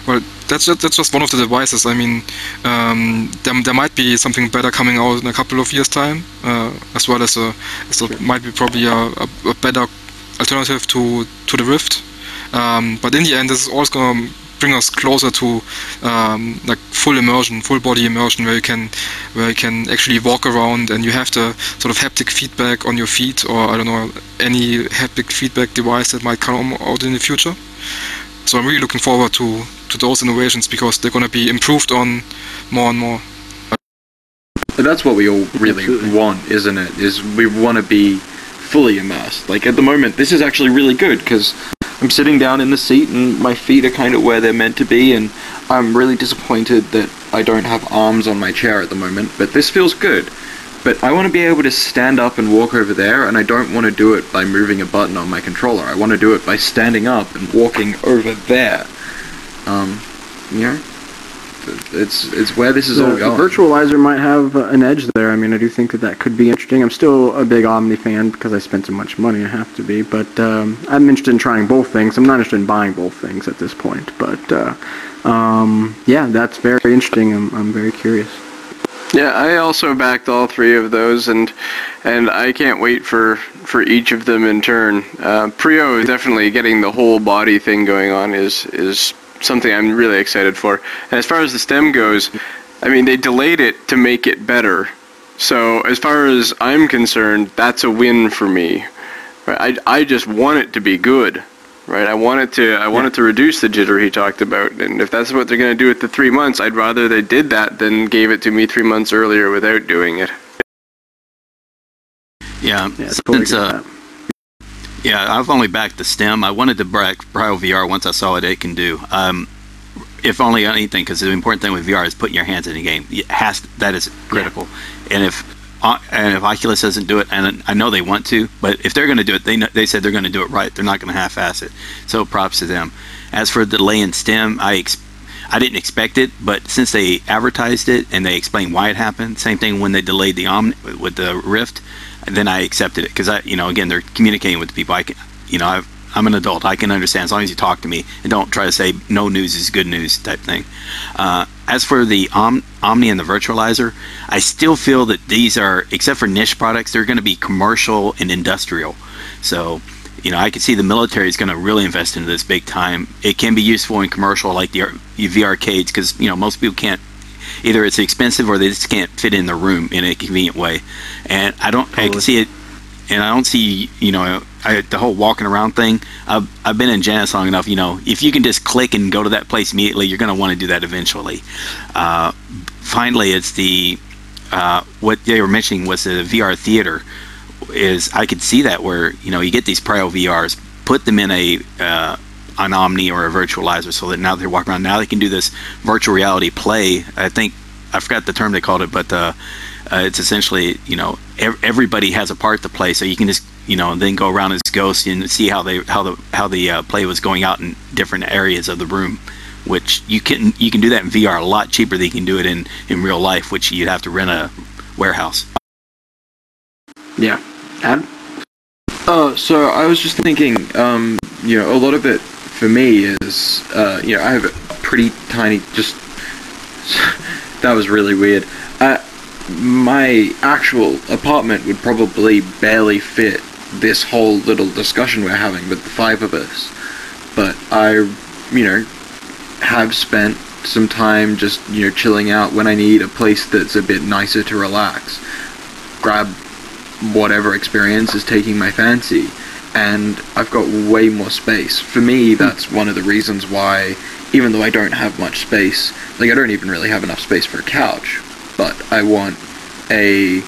well, that's just one of the devices. I mean, there might be something better coming out in a couple of years' time, as well as might be probably a better alternative to the Rift. But in the end, this is always going to bring us closer to like full body immersion, where you can actually walk around and you have the sort of haptic feedback on your feet, or I don't know, any haptic feedback device that might come out in the future. So I'm really looking forward to those innovations, because they're going to be improved on more and more. But that's what we all really want, isn't it? Is we want to be fully immersed. Like, at the moment, this is actually really good, because I'm sitting down in the seat and my feet are kind of where they're meant to be, and I'm really disappointed that I don't have arms on my chair at the moment, but this feels good. But I want to be able to stand up and walk over there, and I don't want to do it by moving a button on my controller. I want to do it by standing up and walking over there. You know, it's where this is all going. The virtualizer might have an edge there. I mean, I do think that could be interesting. I'm still a big Omni fan because I spent so much money. I have to be, but I'm interested in trying both things. I'm not interested in buying both things at this point, but yeah, that's very interesting. I'm very curious. Yeah, I also backed all three of those, and I can't wait for each of them in turn. Prio is definitely getting the whole body thing going on is something I'm really excited for. And as far as the stem goes, I mean, they delayed it to make it better. So as far as I'm concerned, that's a win for me. Right? I just want it to be good. Right, I wanted to reduce the jitter he talked about, and if that's what they're going to do with the 3 months, I'd rather they did that than gave it to me 3 months earlier without doing it. Yeah, totally yeah, I've only backed the stem. I wanted to back Prio VR once I saw what it can do. If only anything, because the important thing with VR is putting your hands in the game. That is critical, and if Oculus doesn't do it, and I know they want to, but if they're going to do it, they said they're going to do it right. They're not going to half-ass it. So props to them. As for the delay in STEM, I didn't expect it, but since they advertised it and they explained why it happened, same thing when they delayed the Omni with the Rift, then I accepted it, because again, they're communicating with the people. I'm an adult. I can understand as long as you talk to me and don't try to say no news is good news type thing. As for the Omni and the virtualizer, I still feel that these are, except for niche products, they're going to be commercial and industrial. So, you know, I can see the military is going to really invest into this big time. It can be useful in commercial, like the arcades, because, you know, most people can't, either it's expensive or they just can't fit in their room in a convenient way. And I can see it, and I don't see, you know, the whole walking around thing. I've been in Janus long enough, you know, if you can just click and go to that place immediately, you're going to want to do that eventually. Finally, it's the, what they were mentioning was the VR theater. Is I could see that where, you know, you get these Prio VRs, put them in an Omni or a virtualizer, so that now they're walking around. Now they can do this virtual reality play. I think, I forgot the term they called it, but it's essentially, you know, everybody has a part to play, so you can just, you know, then go around as ghosts and see how the play was going out in different areas of the room, which you can do that in VR a lot cheaper than you can do it in real life, which you'd have to rent a warehouse. Yeah. Adam? So I was just thinking, you know, a lot of it for me is, you know, I have a pretty tiny, just, that was really weird. My actual apartment would probably barely fit this whole little discussion we're having with the 5 of us. But I, you know, have spent some time just, you know, chilling out when I need a place that's a bit nicer to relax. Grab whatever experience is taking my fancy, and I've got way more space. For me, that's one of the reasons why, even though I don't have much space, like I don't even really have enough space for a couch, but I want an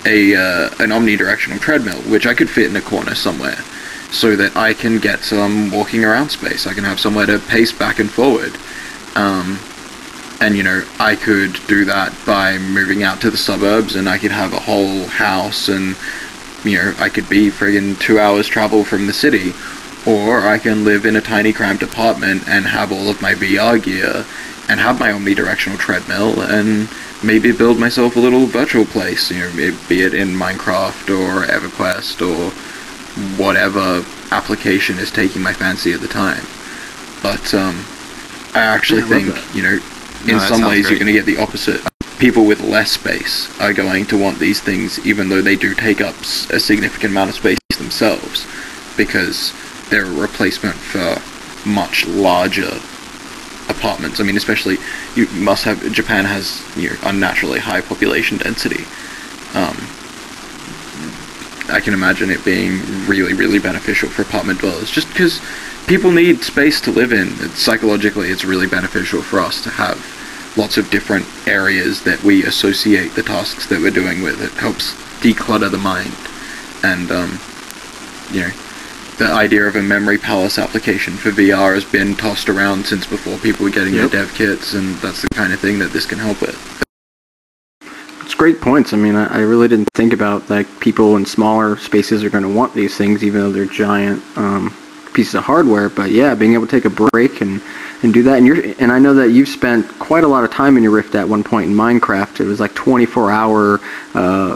omnidirectional treadmill, which I could fit in a corner somewhere, so that I can get some walking around space. I can have somewhere to pace back and forward. And, you know, I could do that by moving out to the suburbs, and I could have a whole house, and, you know, I could be friggin' 2 hours travel from the city. Or I can live in a tiny cramped apartment and have all of my VR gear, and have my omnidirectional treadmill, and maybe build myself a little virtual place, you know, be it in Minecraft or EverQuest or whatever application is taking my fancy at the time. But, I actually think, you know, in some ways you're going to get the opposite. People with less space are going to want these things, even though they do take up a significant amount of space themselves, because they're a replacement for much larger apartments. I mean, especially, you must have, Japan has, you know, unnaturally high population density. I can imagine it being really, really beneficial for apartment dwellers, just because people need space to live in. Psychologically, it's really beneficial for us to have lots of different areas that we associate the tasks that we're doing with. It helps declutter the mind. And, you know, the idea of a memory palace application for VR has been tossed around since before people were getting their dev kits, and that's the kind of thing that this can help with. It's great points. I mean, I really didn't think about, like, people in smaller spaces are going to want these things, even though they're giant pieces of hardware. But yeah, being able to take a break and do that, and I know that you've spent quite a lot of time in your Rift at one point in Minecraft. It was like 24-hour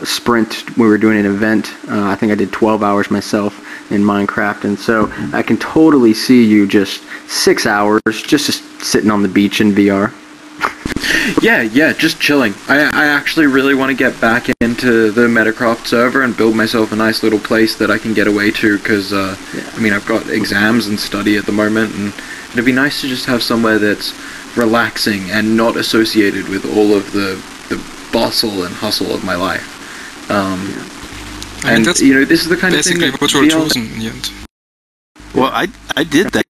sprint. We were doing an event. I think I did 12 hours myself in Minecraft, and so I can totally see you just 6 hours just sitting on the beach in VR. Yeah, just chilling. I actually really want to get back into the Metacraft server and build myself a nice little place that I can get away to, because, I mean, I've got exams and study at the moment, and it'd be nice to just have somewhere that's relaxing and not associated with all of the bustle and hustle of my life. I mean, that's, you know, this is the kind of thing that what you're chosen in the end. Well, I did that.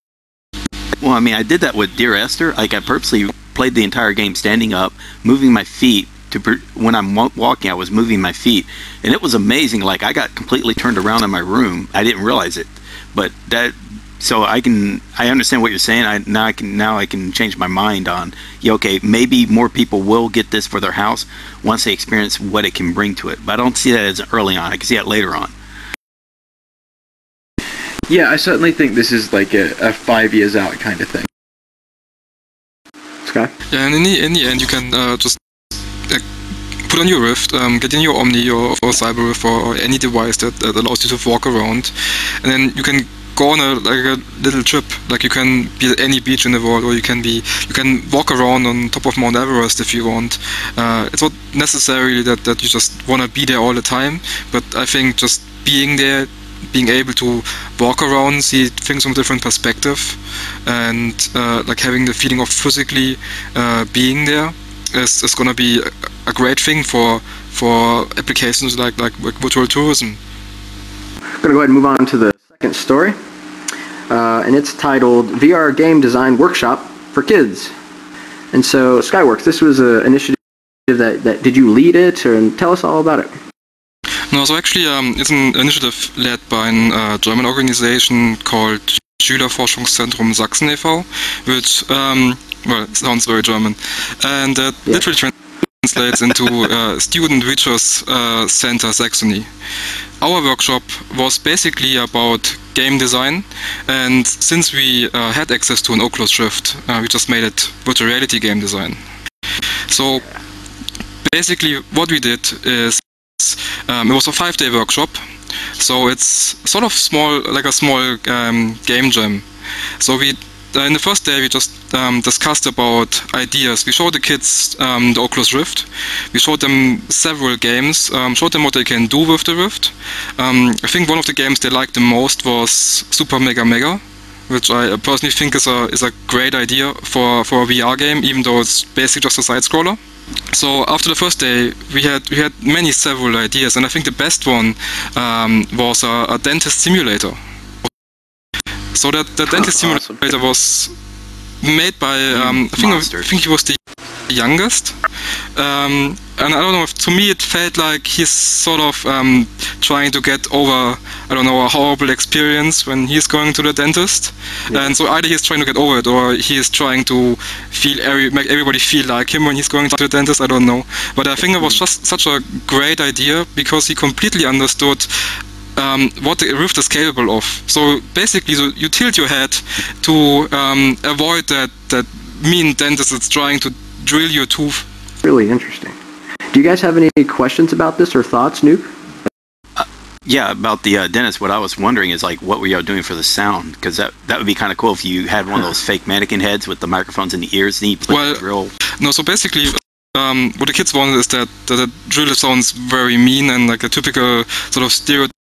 Well, I mean, I did that with Dear Esther. Like, I purposely played the entire game standing up, moving my feet. When I'm walking, I was moving my feet, and it was amazing. Like, I got completely turned around in my room. I didn't realize it, but that. So I understand what you're saying. Now I can change my mind on, yeah, okay, maybe more people will get this for their house once they experience what it can bring to it. But I don't see that as early on. I can see that later on. Yeah, I certainly think this is like a 5 years out kind of thing. Sky? Yeah, and in the end, you can just put on your Rift, get in your Omni or Cyber Rift or any device that allows you to walk around, and then you can go on a little trip. Like you can be at any beach in the world, or you can walk around on top of Mount Everest if you want. It's not necessarily that you just want to be there all the time, but I think just being there, being able to walk around, see things from a different perspective, and like having the feeling of physically being there is going to be a great thing for applications like virtual tourism. I'm going to go ahead and move on to the second story, and it's titled VR Game Design Workshop for Kids. And so, Skyworkxx, this was an initiative that did you lead it, and tell us all about it? No, so actually it's an initiative led by a German organization called Schülerforschungszentrum Sachsen e.V., which, well, sounds very German, and that literally translates into Student Research Center Saxony. Our workshop was basically about game design, and since we had access to an Oculus Rift, we just made it virtual reality game design. So basically what we did is it was a 5-day workshop, so it's sort of like a small game jam. So we in the first day we just discussed about ideas. We showed the kids the Oculus Rift. We showed them several games, showed them what they can do with the Rift. I think one of the games they liked the most was Super Mega Mega, which I personally think is a great idea for a VR game, even though it's basically just a side-scroller. So after the first day, we had several ideas, and I think the best one was a dentist simulator. So that dentist simulator was made by I think he was the youngest, and I don't know, to me it felt like he's sort of trying to get over, I don't know, a horrible experience when he's going to the dentist, and so either he's trying to get over it, or he is trying to make everybody feel like him when he's going to the dentist. I don't know, but I think it was just such a great idea because he completely understood what the Rift is capable of. So basically, you tilt your head to avoid that mean dentist that's trying to drill your tooth. Really interesting. Do you guys have any questions about this or thoughts, Nuke? Yeah, about the dentist, what I was wondering is like what were y'all doing for the sound? Because that would be kind of cool if you had one of those fake mannequin heads with the microphones in the ears and you play the drill. No, so basically what the kids wanted is that the drill sounds very mean and like a typical sort of stereotype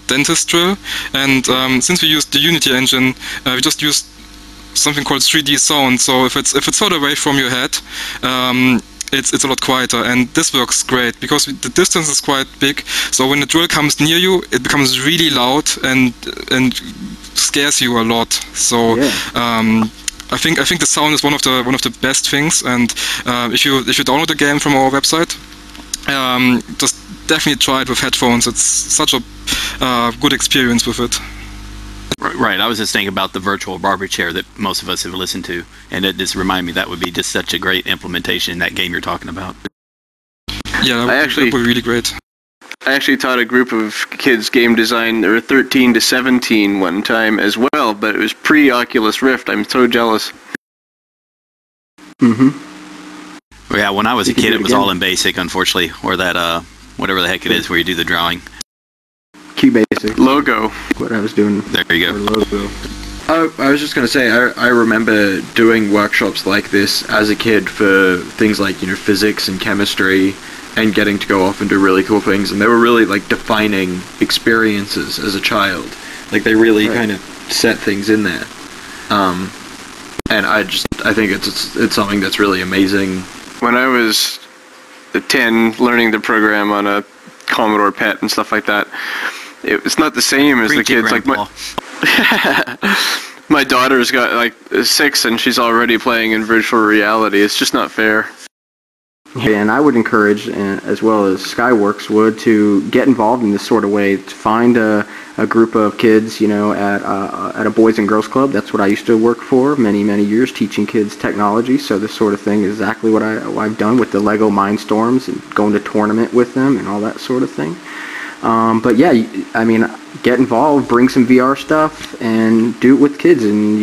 dentist drill, and since we used the Unity engine, we just used something called 3D sound. So if it's further away from your head, it's a lot quieter, and this works great because the distance is quite big. So when the drill comes near you, it becomes really loud and scares you a lot. So I think the sound is one of the best things. And if you download the game from our website, just definitely try it with headphones. It's such a good experience with it. Right, I was just thinking about the virtual barber chair that most of us have listened to, and it just reminded me that would be just such a great implementation in that game you're talking about. Yeah, that would be really great. I actually taught a group of kids game design. They were 13 to 17 one time as well, but it was pre-Oculus Rift. I'm so jealous. Mm-hmm. Well, yeah, when I was a kid, it was all in BASIC, unfortunately, or that, whatever the heck it is where you do the drawing. QBasic. Logo. What I was doing. There you go. Logo. I was just going to say, I remember doing workshops like this as a kid for things like, physics and chemistry, and getting to go off and do really cool things, and they were really, like, defining experiences as a child. Like, they really kind of set things in there. And I think it's something that's really amazing. When I was 10, learning the program on a Commodore PET and stuff like that, it's not the same as the kids. Like my daughter's got like 6 and she's already playing in virtual reality. It's just not fair. And I would encourage, as well as Skyworkxx would, to get involved in this sort of way. To find a group of kids, at a Boys and Girls Club. That's what I used to work for many years, teaching kids technology. So this sort of thing is exactly what I've done with the Lego Mindstorms and going to tournament with them and all that sort of thing. But yeah, I mean, get involved, bring some VR stuff, and do it with kids, and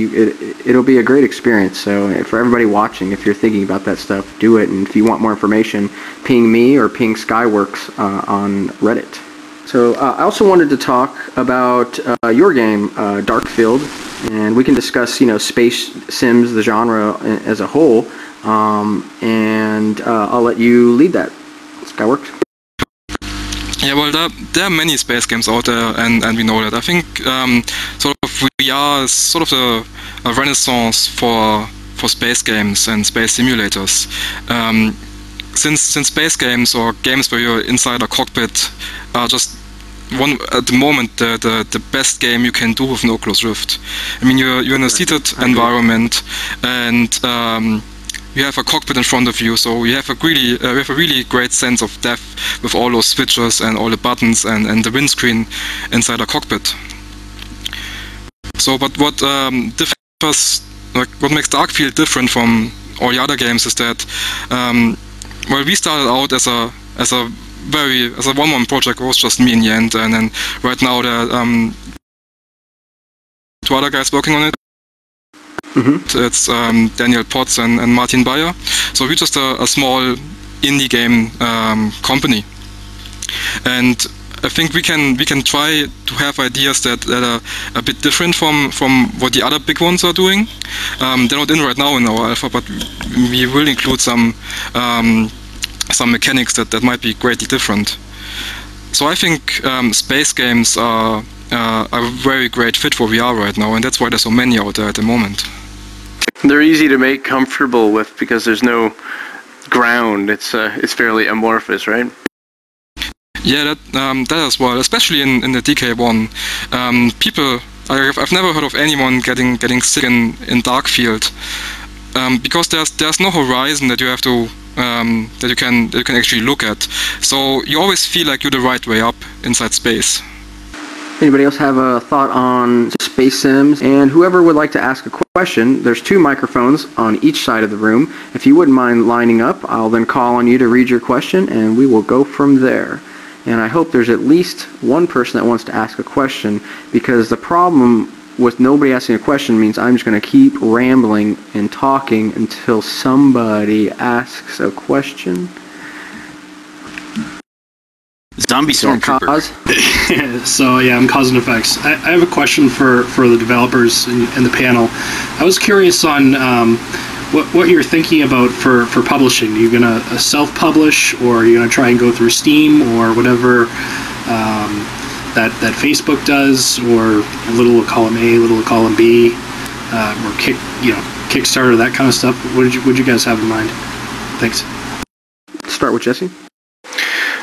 it'll be a great experience. So for everybody watching, if you're thinking about that stuff, do it. And if you want more information, ping me or ping Skyworkxx on Reddit. So I also wanted to talk about your game, Darkfield, and we can discuss, space sims, the genre as a whole, and I'll let you lead that. Skyworkxx. Yeah, well, there are many space games out there, and we know that. I think sort of VR is sort of a renaissance for space games and space simulators. Since space games or games where you're inside a cockpit are just at the moment the best game you can do with an Oculus Rift. I mean, you're in a seated environment, and you have a cockpit in front of you, so you have a really great sense of depth with all those switches and all the buttons and the windscreen inside a cockpit. So, but what differs, like what makes Darkfield different from all the other games is that, well, we started out as a one-man project. It was just me in the end, and then right now there are 2 other guys working on it. Mm-hmm. It's Daniel Potts and Martin Bayer. So we're just a small indie game company, and I think we can try to have ideas that are a bit different from what the other big ones are doing. They're not in right now in our alpha, but we will include some mechanics that might be greatly different. So I think space games are a very great fit for VR right now, and that's why there's so many out there at the moment. They're easy to make comfortable with because there's no ground. It's fairly amorphous, right? Yeah, that as well, especially in the DK1. People, I've never heard of anyone getting sick in Darkfield, because there's no horizon that you have to that you can actually look at. So you always feel like you're the right way up inside space. Anybody else have a thought on space sims? And whoever would like to ask a question, there's 2 microphones on each side of the room. If you wouldn't mind lining up, I'll then call on you to read your question, and we will go from there. And I hope there's at least one person that wants to ask a question, because the problem with nobody asking a question means I'm just going to keep rambling and talking until somebody asks a question. Zombie Stormtrooper. So yeah, I'm Coznefx. I have a question for the developers and the panel. I was curious on what you're thinking about for publishing. Are you gonna self-publish, or are you gonna try and go through Steam or whatever that Facebook does, or a little column A, a little column B, or Kickstarter, that kind of stuff? What did you guys have in mind? Thanks. Start with Jesse.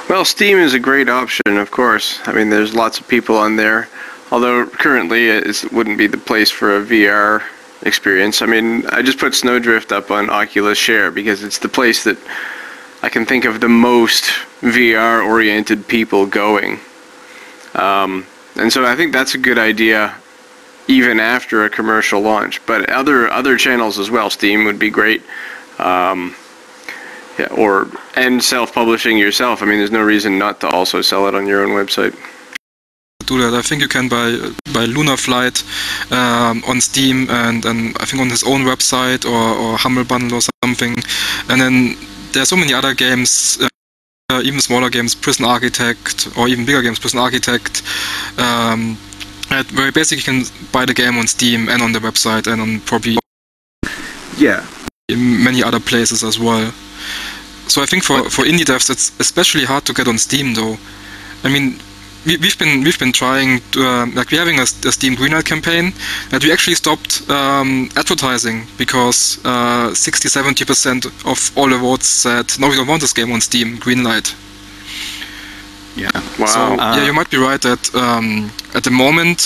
Well, Steam is a great option, of course. I mean, there's lots of people on there, although currently it wouldn't be the place for a VR experience. I mean, I just put Snowdrift up on Oculus Share because it's the place that I can think of the most VR-oriented people going. And so I think that's a good idea even after a commercial launch. But other channels as well, Steam would be great. Yeah, and self-publishing yourself. I mean, there's no reason not to also sell it on your own website. Do that. I think you can buy Lunar Flight on Steam, and I think on his own website or Humble Bundle or something. And then there are so many other games, even smaller games, Prison Architect, or even bigger games, Prison Architect. Where basically you can buy the game on Steam and on the website and on probably in many other places as well. So I think for indie devs it's especially hard to get on Steam though. I mean, we've been trying to, like we're having a Steam Greenlight campaign that we actually stopped advertising because 60-70% of all the votes said no, we don't want this game on Steam Greenlight. Yeah. Wow. So yeah, you might be right that at the moment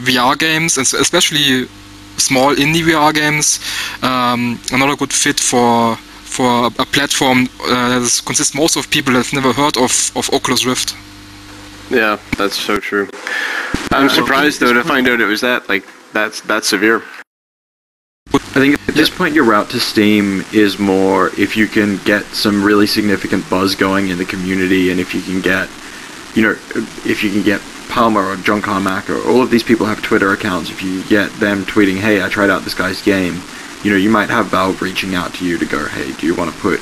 VR games, and especially small indie VR games, are not a good fit for a platform that consists most of people that have never heard of Oculus Rift. Yeah, that's so true. I'm surprised though to find out it was that severe. I think at this point your route to Steam is more if you can get some really significant buzz going in the community, and if you can get, Palmer or John Carmack or all of these people have Twitter accounts. If you get them tweeting, hey, I tried out this guy's game, you might have Valve reaching out to you to go, hey, do you want to put,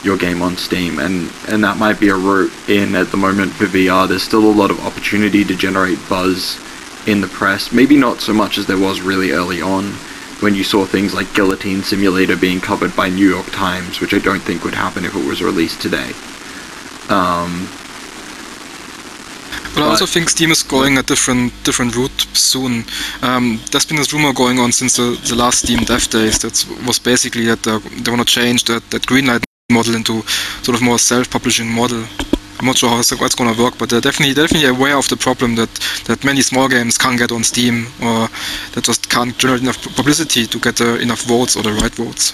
your game on Steam, and that might be a route in at the moment for VR. There's still a lot of opportunity to generate buzz in the press, maybe not so much as there was really early on, when you saw things like Guillotine Simulator being covered by New York Times, which I don't think would happen if it was released today. But I also think Steam is going a different route soon. There's been this rumor going on since the last Steam Dev Days that was basically that they want to change that Greenlight model into sort of more self-publishing model. I'm not sure how that's going to work, but they're definitely aware of the problem that many small games can't get on Steam, or that just can't generate enough publicity to get enough votes or the right votes.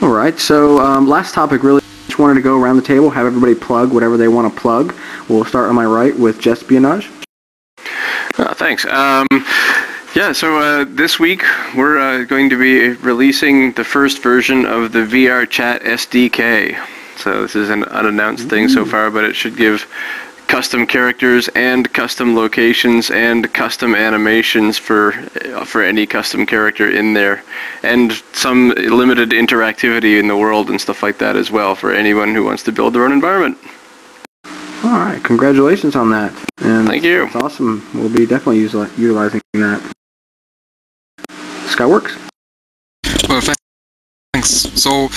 All right, so last topic, really just wanted to go around the table, have everybody plug whatever they want to plug. We'll start on my right with Jespionage. Thanks. Yeah, so this week we're going to be releasing the first version of the VR Chat SDK. So this is an unannounced thing so far, but it should give custom characters and custom locations and custom animations for any custom character in there, and some limited interactivity in the world and stuff like that as well for anyone who wants to build their own environment. All right, congratulations on that. And thank you. It's awesome. We'll be definitely utilizing that. Skyworkxx? Well, thanks. So,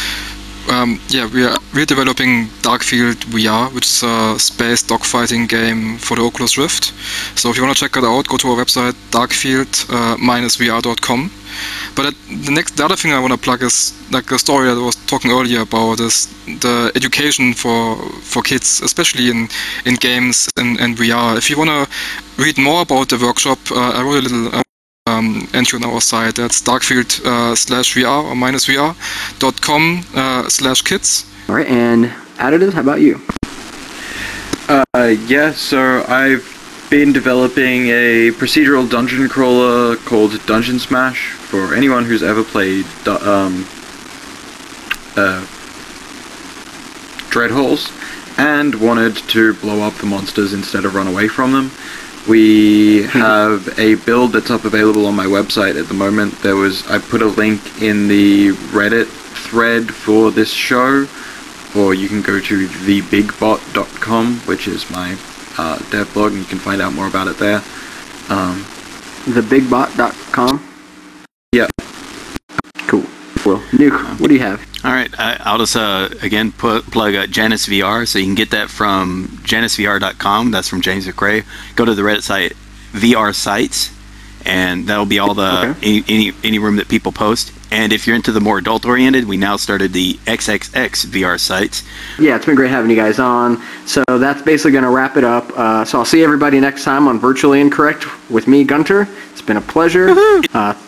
yeah, we're developing Darkfield VR, which is a space dogfighting game for the Oculus Rift. So if you want to check it out, go to our website, darkfield-vr.com. But the other thing I want to plug is like a story that I was talking earlier about, is the education for kids, especially in games and VR. If you want to read more about the workshop, I wrote a little entry on our site. That's darkfield/VR or -vr.com/kids. All right, and Additives, how about you? Yeah, so I've been developing a procedural dungeon crawler called Dungeon Smash for anyone who's ever played Dreadhalls and wanted to blow up the monsters instead of run away from them. We have a build that's up available on my website at the moment. I put a link in the Reddit thread for this show, or you can go to thebigbot.com, which is my dev blog, and you can find out more about it there. Thebigbot.com? Yeah. Cool. Well, Nuke, what do you have? All right, I'll just again plug Janus VR, so you can get that from janusvr.com. That's from James McRae. Go to the Reddit site VR Sites, and that'll be all the any room that people post. And if you're into the more adult-oriented, we now started the XXX VR Sites. Yeah, it's been great having you guys on. So that's basically going to wrap it up. So I'll see everybody next time on Virtually Incorrect with me, Gunter. It's been a pleasure.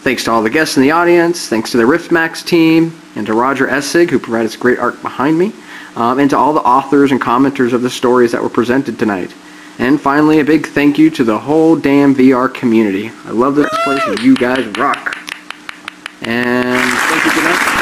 Thanks to all the guests in the audience. Thanks to the Riftmax team and to Razer S, who provided this great art behind me. And to all the authors and commenters of the stories that were presented tonight. And finally, a big thank you to the whole damn VR community. I love this place and you guys rock. And thank you, good night.